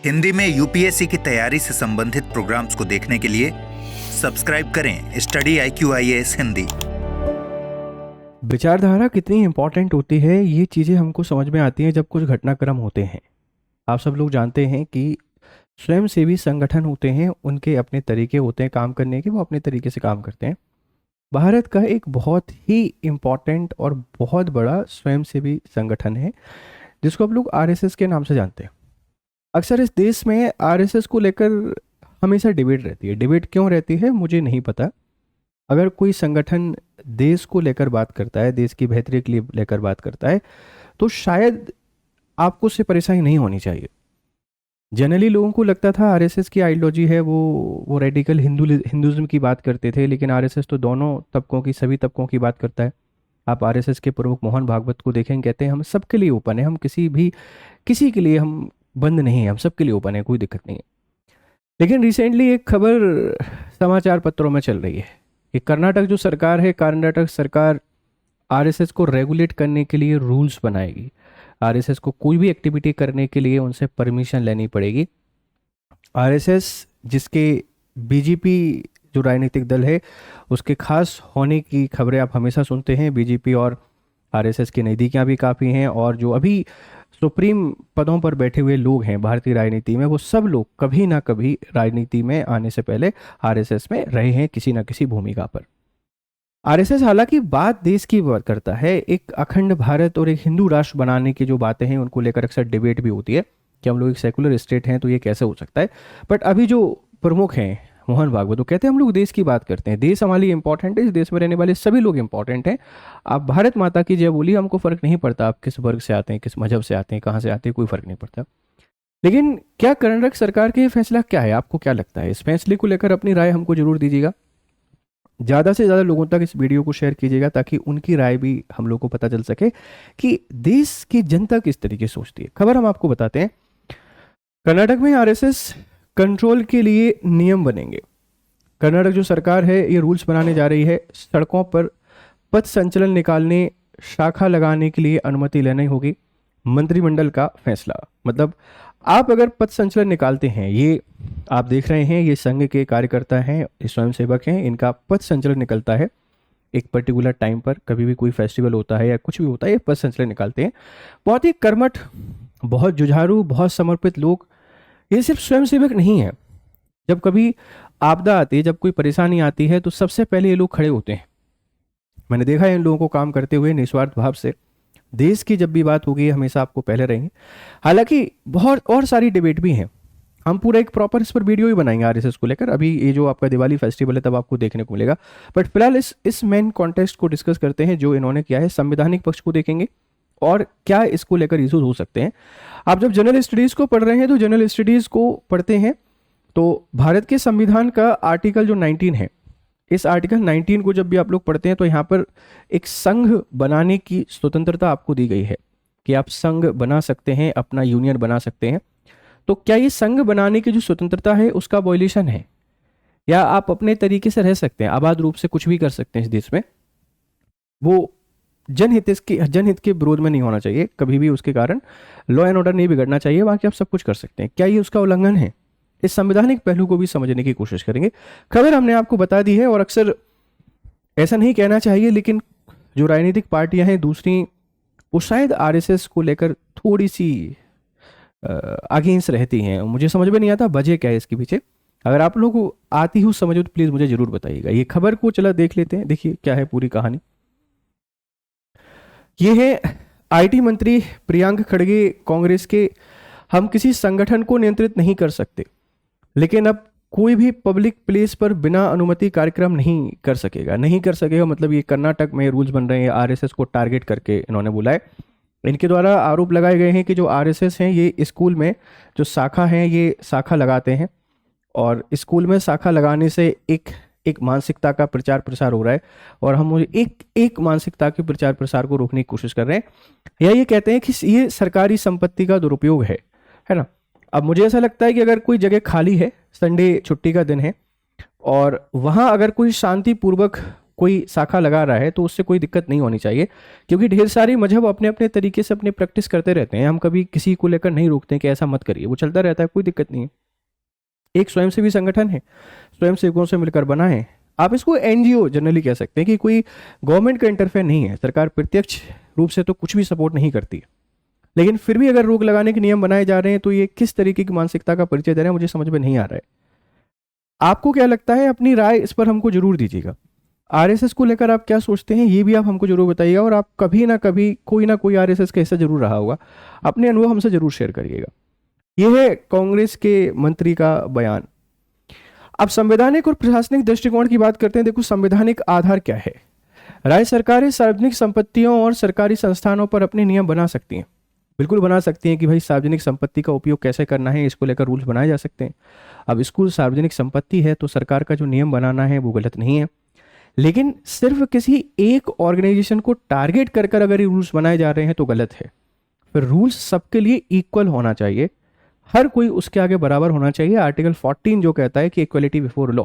हिंदी में यूपीएससी की तैयारी से संबंधित प्रोग्राम्स को देखने के लिए सब्सक्राइब करें स्टडी IQIAS हिंदी। विचारधारा कितनी इम्पॉर्टेंट होती है, ये चीज़ें हमको समझ में आती हैं जब कुछ घटनाक्रम होते हैं। आप सब लोग जानते हैं कि स्वयंसेवी संगठन होते हैं, उनके अपने तरीके होते हैं काम करने के, वो अपने तरीके से काम करते हैं। भारत का एक बहुत ही इम्पॉर्टेंट और बहुत बड़ा स्वयंसेवी संगठन है जिसको आप लोग RSS के नाम से जानते हैं। अक्सर इस देश में RSS को लेकर हमेशा डिबेट रहती है। डिबेट क्यों रहती है मुझे नहीं पता। अगर कोई संगठन देश को लेकर बात करता है, देश की बेहतरी के लिए लेकर बात करता है, तो शायद आपको उससे परेशानी नहीं होनी चाहिए। जनरली लोगों को लगता था RSS की आइडियोलॉजी है वो रेडिकल हिंदुज़म की बात करते थे, लेकिन RSS तो दोनों तबकों की, सभी तबकों की बात करता है। आप RSS के प्रमुख मोहन भागवत को देखेंगे, कहते हैं हम सबके लिए ओपन है, हम किसी के लिए हम बंद नहीं है, हम सबके लिए ओपन है, कोई दिक्कत नहीं है। लेकिन रिसेंटली एक खबर समाचार पत्रों में चल रही है कि कर्नाटक सरकार RSS को रेगुलेट करने के लिए रूल्स बनाएगी। RSS को कोई भी एक्टिविटी करने के लिए उनसे परमिशन लेनी पड़ेगी। RSS जिसके BJP जो राजनीतिक दल है उसके खास होने की खबरें आप हमेशा सुनते हैं। BJP और RSS की नज़दीकियाँ भी काफ़ी हैं, और जो अभी सुप्रीम पदों पर बैठे हुए लोग हैं भारतीय राजनीति में, वो सब लोग कभी ना कभी राजनीति में आने से पहले RSS में रहे हैं किसी न किसी भूमिका पर। RSS हालांकि बात देश की बात करता है, एक अखंड भारत और एक हिंदू राष्ट्र बनाने की जो बातें हैं उनको लेकर अक्सर डिबेट भी होती है कि हम लोग एक सेकुलर स्टेट हैं तो ये कैसे हो सकता है। बट अभी जो प्रमुख हैं मोहन भागवत, वो कहते हैं हम लोग देश की बात करते हैं, देश हमारे लिए इंपॉर्टेंट है, इस देश में रहने वाले सभी लोग इंपॉर्टेंट हैं। आप भारत माता की जय बोलिए, हमको फ़र्क नहीं पड़ता आप किस वर्ग से आते हैं, किस मजहब से आते हैं, कहाँ से आते हैं, कोई फ़र्क नहीं पड़ता। लेकिन क्या कर्नाटक सरकार का ये फैसला क्या है, आपको क्या लगता है? इस फैसले को लेकर अपनी राय हमको जरूर दीजिएगा। ज़्यादा से ज़्यादा लोगों तक इस वीडियो को शेयर कीजिएगा ताकि उनकी राय भी हम लोग को पता चल सके कि देश की जनता किस तरीके से सोचती है। खबर हम आपको बताते हैं। कर्नाटक में RSS कंट्रोल के लिए नियम बनेंगे। कर्नाटक जो सरकार है ये रूल्स बनाने जा रही है। सड़कों पर पथ संचलन निकालने, शाखा लगाने के लिए अनुमति लेनी होगी। मंत्रिमंडल का फैसला, मतलब आप अगर पथ संचलन निकालते हैं, ये आप देख रहे हैं, ये संघ के कार्यकर्ता हैं, ये स्वयंसेवक हैं, इनका पथ संचलन निकलता है एक पर्टिकुलर टाइम पर। कभी भी कोई फेस्टिवल होता है या कुछ भी होता है, ये पथ संचलन निकालते हैं। बहुत ही कर्मठ, बहुत जुझारू, बहुत समर्पित लोग। ये सिर्फ स्वयंसेवक नहीं है। जब कभी आपदा आती है, जब कोई परेशानी आती है, तो सबसे पहले ये लोग खड़े होते हैं। मैंने देखा है इन लोगों को काम करते हुए निस्वार्थ भाव से। देश की जब भी बात होगी हमेशा आपको पहले रहेंगे। हालांकि बहुत और सारी डिबेट भी हैं, हम पूरा एक प्रॉपर इस पर वीडियो ही बनाएंगे RSS को लेकर। अभी ये जो आपका दिवाली फेस्टिवल है तब आपको देखने को मिलेगा। बट फिलहाल इस मेन कॉन्टेक्स्ट को डिस्कस करते हैं जो इन्होंने किया है। संवैधानिक पक्ष को देखेंगे और क्या इसको लेकर इशूज हो सकते हैं। आप जब जनरल स्टडीज़ को पढ़ रहे हैं तो जनरल स्टडीज़ को पढ़ते हैं तो भारत के संविधान का आर्टिकल जो 19 है, इस आर्टिकल 19 को जब भी आप लोग पढ़ते हैं तो यहाँ पर एक संघ बनाने की स्वतंत्रता आपको दी गई है कि आप संघ बना सकते हैं, अपना यूनियन बना सकते हैं। तो क्या ये संघ बनाने की जो स्वतंत्रता है उसका वॉयलेशन है, या आप अपने तरीके से रह सकते हैं, आबाद रूप से कुछ भी कर सकते हैं इस देश में? वो जनहित के विरोध में नहीं होना चाहिए कभी भी, उसके कारण लॉ एंड ऑर्डर नहीं बिगड़ना चाहिए, बाकी आप सब कुछ कर सकते हैं। क्या ये उसका उल्लंघन है? इस संवैधानिक पहलू को भी समझने की कोशिश करेंगे। खबर हमने आपको बता दी है, और अक्सर ऐसा नहीं कहना चाहिए लेकिन जो राजनीतिक पार्टियां हैं दूसरी, वो शायद RSS को लेकर थोड़ी सी अगेंस्ट रहती हैं। मुझे समझ में नहीं आता वजह क्या है इसके पीछे। अगर आप लोगों को आती हो समझो तो प्लीज़ मुझे ज़रूर बताइएगा। ये खबर को चला देख लेते हैं, देखिए क्या है पूरी कहानी। ये है IT मंत्री प्रियंक खड़गे कांग्रेस के। हम किसी संगठन को नियंत्रित नहीं कर सकते, लेकिन अब कोई भी पब्लिक प्लेस पर बिना अनुमति कार्यक्रम नहीं कर सकेगा। मतलब ये कर्नाटक में रूल्स बन रहे हैं RSS को टारगेट करके, इन्होंने बोला है। इनके द्वारा आरोप लगाए गए हैं कि जो RSS हैं ये स्कूल में जो शाखा हैं ये शाखा लगाते हैं, और स्कूल में शाखा लगाने से एक मानसिकता का प्रचार प्रसार हो रहा है, और हम एक मानसिकता के प्रचार प्रसार को रोकने की कोशिश कर रहे हैं, या ये कहते हैं कि ये सरकारी संपत्ति का दुरुपयोग है ना। अब मुझे ऐसा लगता है कि अगर कोई जगह खाली है, संडे छुट्टी का दिन है, और वहाँ अगर कोई शांतिपूर्वक कोई शाखा लगा रहा है तो उससे कोई दिक्कत नहीं होनी चाहिए, क्योंकि ढेर सारी मजहब अपने अपने तरीके से अपनी प्रैक्टिस करते रहते हैं। हम कभी किसी को लेकर नहीं रोकते कि ऐसा मत करिए, वो चलता रहता है, कोई दिक्कत नहीं है। एक स्वयंसेवी संगठन है, स्वयंसेवकों से मिलकर बना है। आप इसको एनजीओ जनरली कह सकते हैं कि कोई गवर्नमेंट का इंटरफेयर नहीं है, सरकार प्रत्यक्ष रूप से तो कुछ भी सपोर्ट नहीं करती है, लेकिन फिर भी अगर रोक लगाने के नियम बनाए जा रहे हैं तो ये किस तरीके की मानसिकता का परिचय दे रहे हैं, मुझे समझ में नहीं आ रहा है। आपको क्या लगता है? अपनी राय इस पर हमको जरूर दीजिएगा। आरएसएस को लेकर आप क्या सोचते हैं ये भी आप हमको जरूर बताइएगा, और आप कभी ना कभी कोई ना कोई आरएसएस का हिस्सा जरूर रहा होगा, अपने अनुभव हमसे जरूर शेयर करिएगा। यह है कांग्रेस के मंत्री का बयान। अब संवैधानिक और प्रशासनिक दृष्टिकोण की बात करते हैं। देखो, संवैधानिक आधार क्या है? राज्य सरकारें सार्वजनिक संपत्तियों और सरकारी संस्थानों पर अपने नियम बना सकती हैं, बिल्कुल बना सकती हैं कि भाई सार्वजनिक संपत्ति का उपयोग कैसे करना है, इसको लेकर रूल्स बनाए जा सकते हैं। अब स्कूल सार्वजनिक संपत्ति है तो सरकार का जो नियम बनाना है वो गलत नहीं है, लेकिन सिर्फ किसी एक ऑर्गेनाइजेशन को टारगेट कर कर अगर ये रूल्स बनाए जा रहे हैं तो गलत है। फिर रूल्स सबके लिए इक्वल होना चाहिए, हर कोई उसके आगे बराबर होना चाहिए। आर्टिकल 14 जो कहता है कि इक्वलिटी बिफोर लॉ,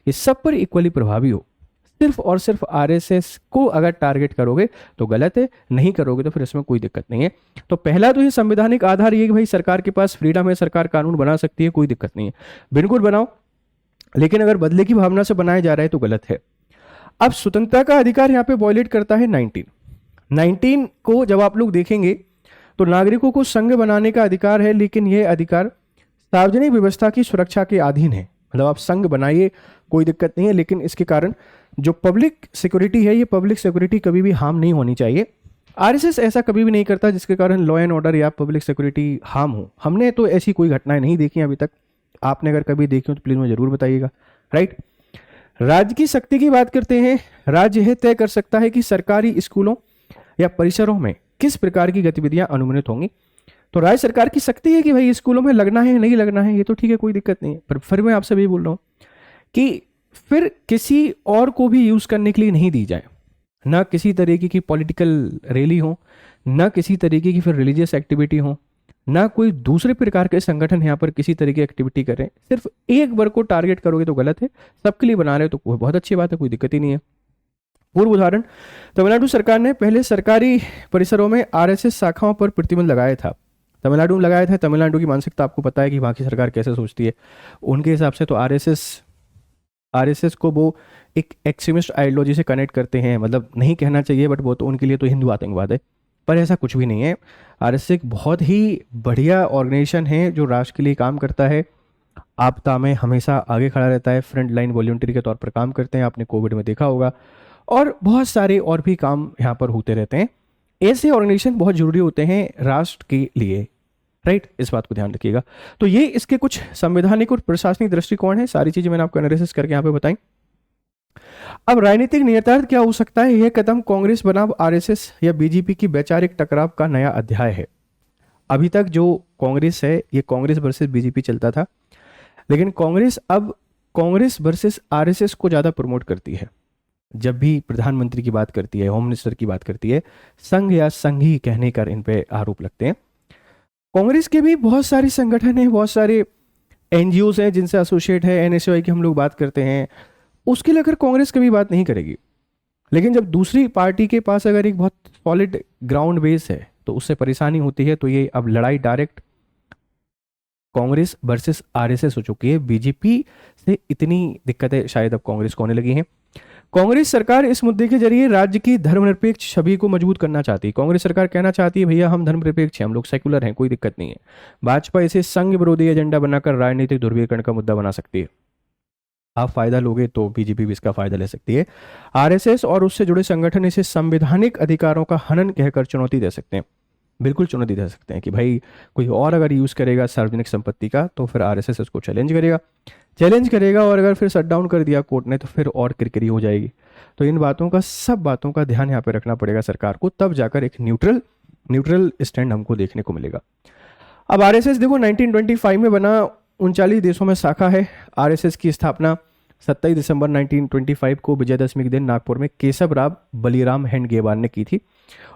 ये सब पर इक्वली प्रभावी हो। सिर्फ और सिर्फ आरएसएस को अगर टारगेट करोगे तो गलत है, नहीं करोगे तो फिर इसमें कोई दिक्कत नहीं है। तो पहला तो ये संवैधानिक आधार ये कि भाई सरकार के पास फ्रीडम है, सरकार कानून बना सकती है, कोई दिक्कत नहीं है, बिल्कुल बनाओ, लेकिन अगर बदले की भावना से बनाया जा रहा है तो गलत है। अब स्वतंत्रता का अधिकार यहाँ पे वॉयलेट करता है 19 को जब आप लोग देखेंगे तो नागरिकों को संघ बनाने का अधिकार है, लेकिन यह अधिकार सार्वजनिक व्यवस्था की सुरक्षा के अधीन है। मतलब आप संघ बनाइए, कोई दिक्कत नहीं है, लेकिन इसके कारण जो पब्लिक सिक्योरिटी है, ये पब्लिक सिक्योरिटी कभी भी हार्म नहीं होनी चाहिए। आरएसएस ऐसा कभी भी नहीं करता जिसके कारण लॉ एंड ऑर्डर या पब्लिक सिक्योरिटी हार्म हो। हमने तो ऐसी कोई घटनाएं नहीं देखी अभी तक। आपने अगर कभी देखी हो तो प्लीज मुझे जरूर बताइएगा। राइट। राज्य की शक्ति की बात करते हैं। राज्य यह तय कर सकता है कि सरकारी स्कूलों या परिसरों में किस प्रकार की गतिविधियां अनुमोदित होंगी। तो राज्य सरकार की शक्ति है कि भाई स्कूलों में लगना है नहीं लगना है, ये तो ठीक है, कोई दिक्कत नहीं है। पर फिर मैं आपसे भी बोल रहा हूं कि फिर किसी और को भी यूज करने के लिए नहीं दी जाए, ना किसी तरीके की पॉलिटिकल रैली हो, ना किसी तरीके की फिर रिलीजियस एक्टिविटी हो, ना कोई दूसरे प्रकार के संगठन यहाँ पर किसी तरीके की एक्टिविटी करें। सिर्फ एक वर्ग को टारगेट करोगे तो गलत है, सबके लिए बना रहे हो तो बहुत अच्छी बात है, कोई दिक्कत ही नहीं है। पूर्व उदाहरण, तमिलनाडु सरकार ने पहले सरकारी परिसरों में आरएसएस शाखाओं पर प्रतिबंध लगाया था। तमिलनाडु में लगाया था। तमिलनाडु की मानसिकता आपको पता है कि वहाँ की सरकार कैसे सोचती है। उनके हिसाब से तो आरएसएस को वो एक एक्सट्रीमिस्ट आइडियोलॉजी से कनेक्ट करते हैं। मतलब नहीं कहना चाहिए, बट वो तो उनके लिए तो हिंदू आतंकवाद है, पर ऐसा कुछ भी नहीं है। आरएसएस एक बहुत ही बढ़िया ऑर्गेनाइजेशन है जो राष्ट्र के लिए काम करता है, आपदा में हमेशा आगे खड़ा रहता है, फ्रंट लाइन वॉलंटियर के तौर पर काम करते हैं, आपने कोविड में देखा होगा, और बहुत सारे और भी काम यहाँ पर होते रहते हैं। ऐसे ऑर्गेनाइजेशन बहुत जरूरी होते हैं राष्ट्र के लिए। राइट, इस बात को ध्यान रखिएगा। तो ये इसके कुछ संवैधानिक और प्रशासनिक दृष्टिकोण है। सारी चीजें मैंने आपको एनालिसिस करके यहाँ पे बताई। अब राजनीतिक नियतार्थ क्या हो सकता है? यह कदम कांग्रेस बनाम आरएसएस या बीजेपी की वैचारिक टकराव का नया अध्याय है। अभी तक जो कांग्रेस है ये कांग्रेस वर्सेस बीजेपी चलता था, लेकिन कांग्रेस अब कांग्रेस वर्सेस आरएसएस को ज्यादा प्रमोट करती है। जब भी प्रधानमंत्री की बात करती है, होम मिनिस्टर की बात करती है, संघ या संघी कहने का इन पे आरोप लगते हैं। कांग्रेस के भी बहुत सारे संगठन हैं, बहुत सारे एनजीओज हैं जिनसे एसोसिएट है। एनएसयूआई की हम लोग बात करते हैं, उसके लेकर कांग्रेस कभी बात नहीं करेगी। लेकिन जब दूसरी पार्टी के पास अगर एक बहुत सॉलिड ग्राउंड बेस है तो उससे परेशानी होती है। तो ये अब लड़ाई डायरेक्ट कांग्रेस वर्सेस आरएसएस हो चुकी है। बीजेपी से इतनी दिक्कतें शायद अब कांग्रेस को होने लगी हैं। कांग्रेस सरकार इस मुद्दे के जरिए राज्य की धर्मनिरपेक्ष छवि को मजबूत करना चाहती है। कांग्रेस सरकार कहना चाहती है भैया हम धर्मनिरपेक्ष हैं, हम लोग सेक्युलर हैं, कोई दिक्कत नहीं है। भाजपा इसे संघ विरोधी एजेंडा बनाकर राजनीतिक ध्रुवीकरण का मुद्दा बना सकती है। आप फायदा लोगे तो बीजेपी भी इसका फायदा ले सकती है। आरएसएस और उससे जुड़े संगठन इसे संवैधानिक अधिकारों का हनन कहकर चुनौती दे सकते हैं। बिल्कुल चुनौती दे सकते हैं कि भाई कोई और अगर यूज करेगा सार्वजनिक संपत्ति का तो फिर आरएसएस उसको चैलेंज करेगा, और अगर फिर शट डाउन कर दिया कोर्ट ने तो फिर और किरकिरी हो जाएगी। तो इन बातों का, सब बातों का ध्यान यहाँ पे रखना पड़ेगा सरकार को, तब जाकर एक न्यूट्रल स्टैंड हमको देखने को मिलेगा। अब आरएसएस देखो 1925 में बना, 39 देशों में शाखा है। आरएसएस की स्थापना 27 दिसंबर 1925 को विजयदशमी के दिन नागपुर में केशवराव बलिराम हेडगेवार ने की थी,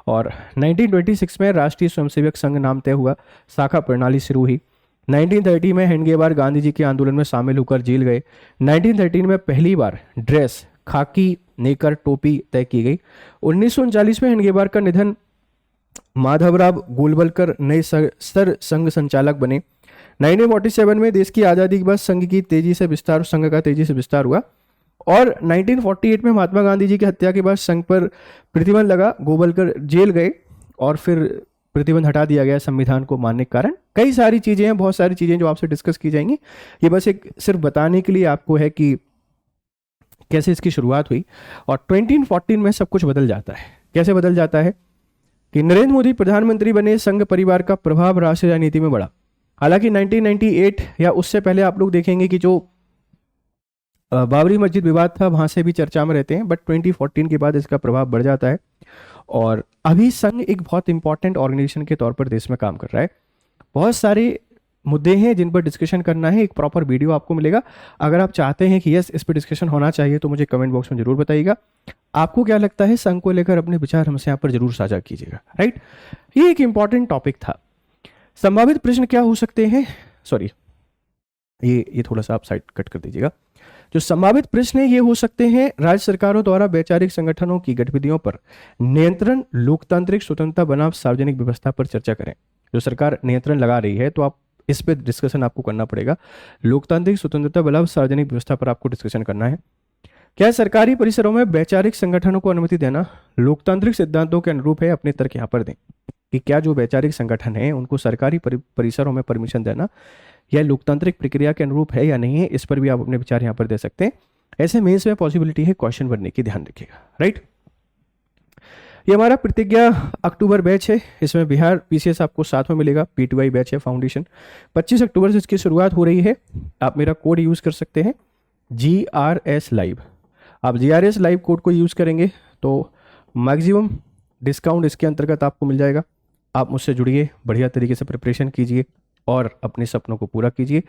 और 1926 में राष्ट्रीय स्वयंसेवक संघ नाम तय हुआ, शाखा प्रणाली शुरू हुई। 1930 में हेडगेवार गांधी जी के आंदोलन में शामिल होकर जेल गए। 1913 में पहली बार ड्रेस खाकी नेकर टोपी तय की गई। 1939 में हेडगेवार का निधन, माधवराव गोलवलकर नए सर संघ संचालक बने। 1947 में देश की आज़ादी के बाद संघ का तेजी से विस्तार हुआ और 1948 में महात्मा गांधी जी की हत्या के बाद संघ पर प्रतिबंध लगा, गोवलकर जेल गए और फिर प्रतिबंध हटा दिया गया संविधान को मानने के कारण। कई सारी चीज़ें हैं, बहुत सारी चीज़ें जो आपसे डिस्कस की जाएंगी। ये बस एक सिर्फ बताने के लिए आपको है कि कैसे इसकी शुरुआत हुई और 2014 में सब कुछ बदल जाता है। कैसे बदल जाता है कि नरेंद्र मोदी प्रधानमंत्री बने, संघ परिवार का प्रभाव राष्ट्रीय राजनीति में बढ़ा। हालांकि 1998 या उससे पहले आप लोग देखेंगे कि जो बाबरी मस्जिद विवाद था वहां से भी चर्चा में रहते हैं, बट 2014 के बाद इसका प्रभाव बढ़ जाता है और अभी संघ एक बहुत इंपॉर्टेंट ऑर्गेनाइजेशन के तौर पर देश में काम कर रहा है। बहुत सारे मुद्दे हैं जिन पर डिस्कशन करना है, एक प्रॉपर वीडियो आपको मिलेगा। अगर आप चाहते हैं कि यस इस पर डिस्कशन होना चाहिए तो मुझे कमेंट बॉक्स में जरूर बताइएगा। आपको क्या लगता है संघ को लेकर अपने विचार हमसे यहाँ पर जरूर साझा कीजिएगा, राइट। ये एक इंपॉर्टेंट टॉपिक था। संभावित प्रश्न क्या हो सकते हैं, सॉरी ये थोड़ा सा आप साइड कट कर दीजिएगा। जो संभावित प्रश्न है ये हो सकते हैं, राज्य सरकारों द्वारा वैचारिक संगठनों की गतिविधियों पर नियंत्रण, लोकतांत्रिक स्वतंत्रता बनाम सार्वजनिक व्यवस्था पर चर्चा करें। जो सरकार नियंत्रण लगा रही है तो आप इस पर डिस्कशन आपको करना पड़ेगा। लोकतांत्रिक स्वतंत्रता बनाम सार्वजनिक व्यवस्था पर आपको डिस्कशन करना है। क्या सरकारी परिसरों में वैचारिक संगठनों को अनुमति देना लोकतांत्रिक सिद्धांतों के अनुरूप है? अपने तर्क यहाँ पर दें कि क्या जो वैचारिक संगठन है उनको सरकारी परिसरों में परमिशन देना यह लोकतांत्रिक प्रक्रिया के अनुरूप है या नहीं है, इस पर भी आप अपने विचार यहाँ पर दे सकते हैं। ऐसे मेंस में पॉसिबिलिटी है क्वेश्चन बनने की, ध्यान रखिएगा, राइट। ये हमारा प्रतिज्ञा अक्टूबर बैच है, इसमें बिहार पीसीएस आपको साथ में मिलेगा। P2I बैच है फाउंडेशन, 25 अक्टूबर से इसकी शुरुआत हो रही है। आप मेरा कोड यूज कर सकते हैं GRS लाइव। आप GRS लाइव कोड को यूज करेंगे तो मैक्सिमम डिस्काउंट इसके अंतर्गत आपको मिल जाएगा। आप मुझसे जुड़िए, बढ़िया तरीके से प्रिपरेशन कीजिए और अपने सपनों को पूरा कीजिए।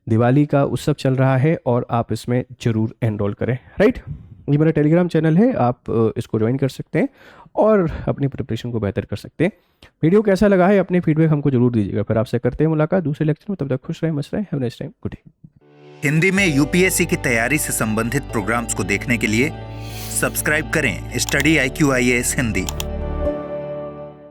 दिवाली का उत्सव चल रहा है और आप इसमें जरूर एनरोल करें, राइट। ये मेरा टेलीग्राम चैनल है, आप इसको ज्वाइन कर सकते हैं और अपनी प्रिपरेशन को बेहतर कर सकते हैं। वीडियो कैसा लगा है अपने फीडबैक हमको जरूर दीजिएगा। फिर आपसे करते हैं मुलाकात दूसरे लेक्चर में। तब तक खुश रहें, मस्त रहें। Have a nice time, good day. Hindi में यूपीएससी की तैयारी से संबंधित प्रोग्राम्स को देखने के लिए सब्सक्राइब करें स्टडी IQ IAS हिंदी।